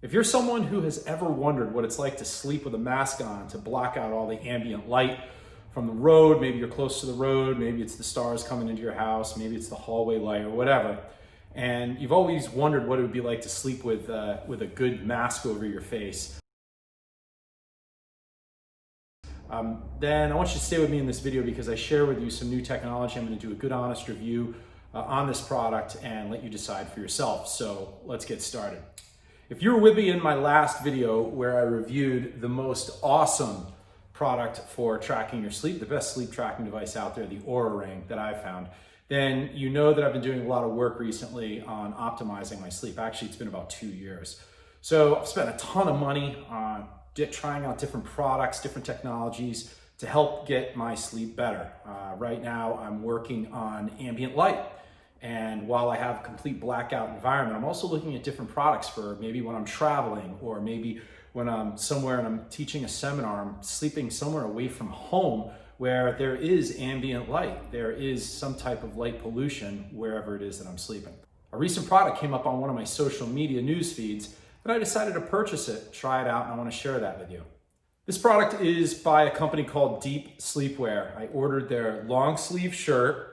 If you're someone who has ever wondered what it's like to sleep with a mask on to block out all the ambient light from the road, maybe you're close to the road, maybe it's the stars coming into your house, maybe it's the hallway light or whatever, and you've always wondered what it would be like to sleep with a good mask over your face, then I want you to stay with me in this video because I share with you some new technology. I'm going to do a good honest review on this product and let you decide for yourself. So let's get started. If you were with me in my last video where I reviewed the most awesome product for tracking your sleep, the best sleep tracking device out there, the Oura Ring that I've found, then you know that I've been doing a lot of work recently on optimizing my sleep. Actually, it's been about 2 years. So I've spent a ton of money on trying out different products, different technologies to help get my sleep better. Right now, I'm working on ambient light. And while I have a complete blackout environment, I'm also looking at different products for maybe when I'm traveling or maybe when I'm somewhere and I'm teaching a seminar, I'm sleeping somewhere away from home where there is ambient light. There is some type of light pollution wherever it is that I'm sleeping. A recent product came up on one of my social media news feeds and I decided to purchase it, try it out, and I want to share that with you. This product is by a company called Dēp Slēpwear. I ordered their long sleeve shirt,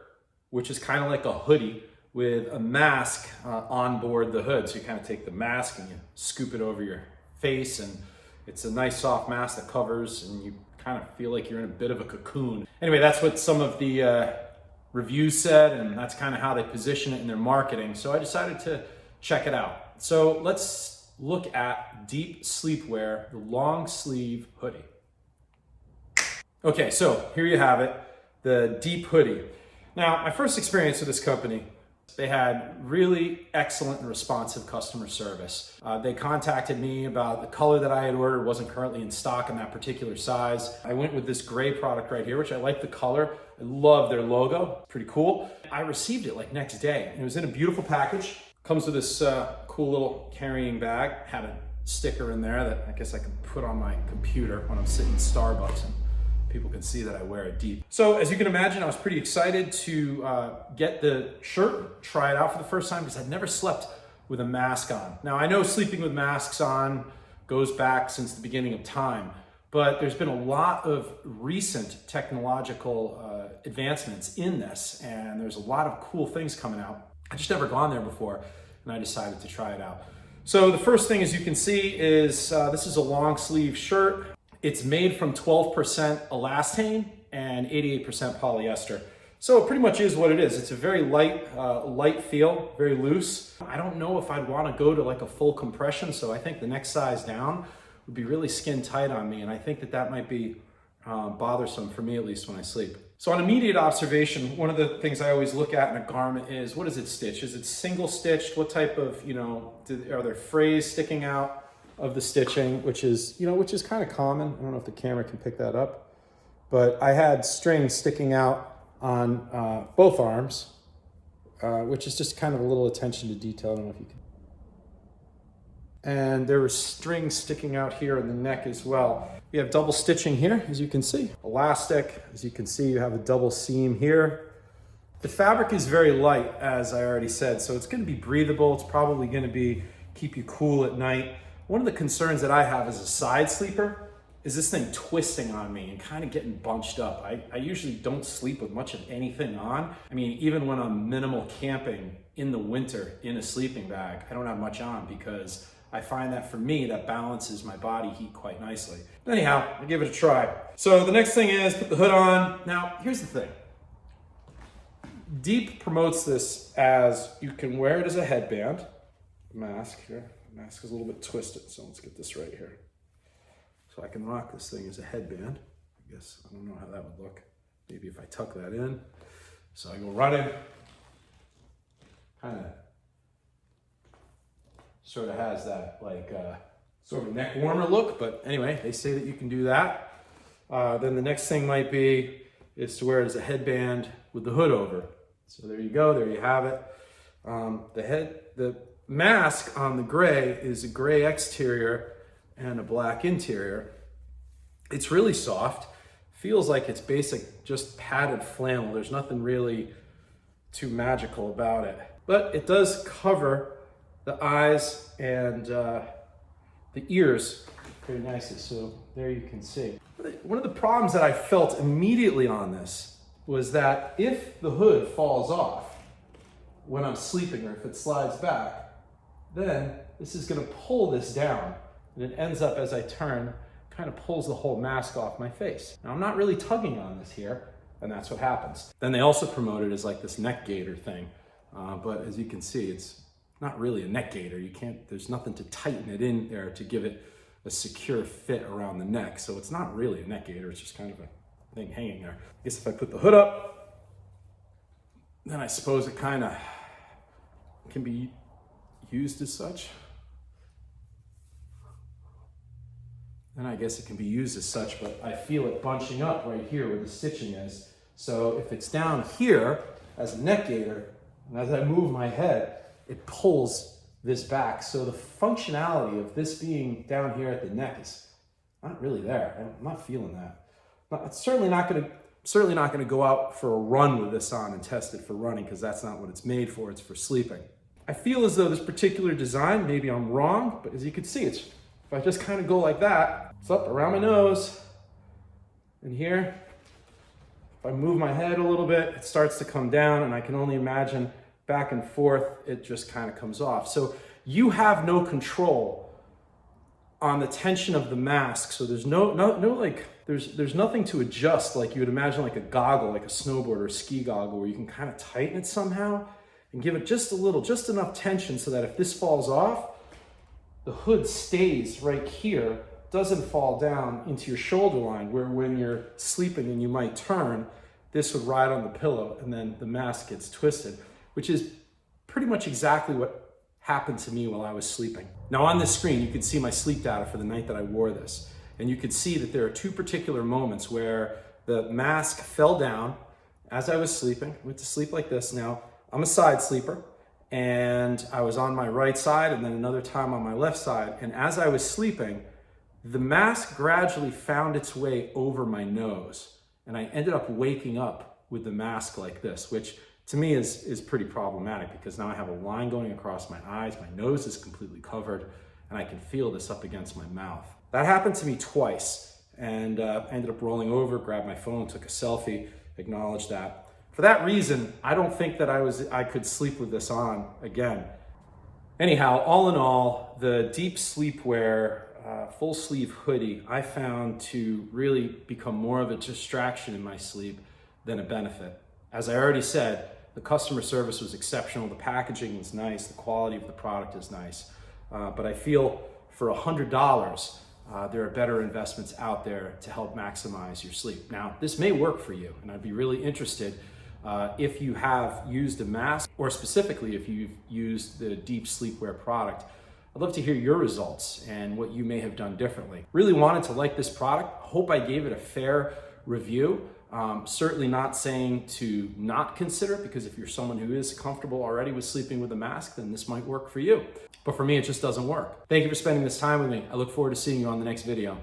which is kind of like a hoodie with a mask on board the hood. So you kind of take the mask and you scoop it over your face, and it's a nice soft mask that covers and you kind of feel like you're in a bit of a cocoon. Anyway, that's what some of the reviews said, and that's kind of how they position it in their marketing. So I decided to check it out. So let's look at Dēp Slēpwear, the long sleeve hoodie. Okay, so here you have it, the Dēp hoodie. Now, my first experience with this company, they had really excellent and responsive customer service. They contacted me about the color that I had ordered wasn't currently in stock in that particular size. I went with this gray product right here, which I like the color. I love their logo, pretty cool. I received it like next day, and it was in a beautiful package. Comes with this cool little carrying bag. Had a sticker in there that I guess I can put on my computer when I'm sitting in Starbucks and people can see that I wear it Dēp. So as you can imagine, I was pretty excited to get the shirt, try it out for the first time because I'd never slept with a mask on. Now I know sleeping with masks on goes back since the beginning of time, but there's been a lot of recent technological advancements in this, and there's a lot of cool things coming out. I just never gone there before, and I decided to try it out. So the first thing, as you can see, is this is a long sleeve shirt. It's made from 12% elastane and 88% polyester. So it pretty much is what it is. It's a very light feel, very loose. I don't know if I'd want to go to like a full compression, so I think the next size down would be really skin tight on me, and I think that might be bothersome for me, at least when I sleep. So on immediate observation, one of the things I always look at in a garment is, what is it stitched? Is it single stitched? What type of, are there frays sticking out of the stitching, which is kind of common. I don't know if the camera can pick that up, but I had strings sticking out on both arms, which is just kind of a little attention to detail. I don't know if you can. And there were strings sticking out here in the neck as well. We have double stitching here, as you can see. Elastic, as you can see, you have a double seam here. The fabric is very light, as I already said, so it's going to be breathable. It's probably going to keep you cool at night. One of the concerns that I have as a side sleeper is this thing twisting on me and kind of getting bunched up. I usually don't sleep with much of anything on. I mean, even when I'm minimal camping in the winter in a sleeping bag, I don't have much on because I find that for me, that balances my body heat quite nicely. Anyhow, I'll give it a try. So the next thing is put the hood on. Now, here's the thing. Dēp promotes this as you can wear it as a headband, mask here. Mask is a little bit twisted, so let's get this right here. So I can rock this thing as a headband. I guess, I don't know how that would look. Maybe if I tuck that in. So I go running. Kind of sort of has that sort of neck warmer look, but anyway, they say that you can do that. Then the next thing might be is to wear it as a headband with the hood over. So there you go, there you have it. The mask on the gray is a gray exterior and a black interior. It's really soft. Feels like it's basic, just padded flannel. There's nothing really too magical about it. But it does cover the eyes and the ears very nicely, so there you can see. One of the problems that I felt immediately on this was that if the hood falls off when I'm sleeping, or if it slides back, then this is gonna pull this down, and it ends up, as I turn, kind of pulls the whole mask off my face. Now I'm not really tugging on this here, and that's what happens. Then they also promote it as like this neck gaiter thing, but as you can see, it's not really a neck gaiter. There's nothing to tighten it in there to give it a secure fit around the neck. So it's not really a neck gaiter, it's just kind of a thing hanging there. I guess if I put the hood up, then I suppose it kind of can be used as such. Then I guess it can be used as such, but I feel it bunching up right here where the stitching is. So if it's down here as a neck gaiter, and as I move my head, it pulls this back. So the functionality of this being down here at the neck is not really there. I'm not feeling that. It's certainly not gonna go out for a run with this on and test it for running, because that's not what it's made for. It's for sleeping. I feel as though this particular design, maybe I'm wrong, but as you can see, if I just kind of go like that, it's up around my nose, and here, if I move my head a little bit, it starts to come down, and I can only imagine back and forth, it just kind of comes off. So you have no control on the tension of the mask. So there's there's nothing to adjust like you would imagine, like a goggle, like a snowboard or a ski goggle, where you can kind of tighten it somehow and give it just enough tension so that if this falls off, the hood stays right here, doesn't fall down into your shoulder line, where when you're sleeping and you might turn, this would ride on the pillow and then the mask gets twisted, which is pretty much exactly what happened to me while I was sleeping. Now on this screen, you can see my sleep data for the night that I wore this. And you can see that there are two particular moments where the mask fell down as I was sleeping. I went to sleep like this. Now, I'm a side sleeper, and I was on my right side, and then another time on my left side. And as I was sleeping, the mask gradually found its way over my nose. And I ended up waking up with the mask like this, which to me is pretty problematic, because now I have a line going across my eyes, my nose is completely covered, and I can feel this up against my mouth. That happened to me twice, and I ended up rolling over, grabbed my phone, took a selfie, acknowledged that. For that reason, I don't think that I could sleep with this on again. Anyhow, all in all, the Dēp Slēpwear full sleeve hoodie I found to really become more of a distraction in my sleep than a benefit. As I already said, the customer service was exceptional, the packaging was nice, the quality of the product is nice, but I feel for $100, there are better investments out there to help maximize your sleep. Now, this may work for you, and I'd be really interested if you have used a mask, or specifically if you've used the Dēp Slēpwear product. I'd love to hear your results and what you may have done differently. Really wanted to like this product. Hope I gave it a fair review. Certainly not saying to not consider it, because if you're someone who is comfortable already with sleeping with a mask, then this might work for you. But for me, it just doesn't work. Thank you for spending this time with me. I look forward to seeing you on the next video.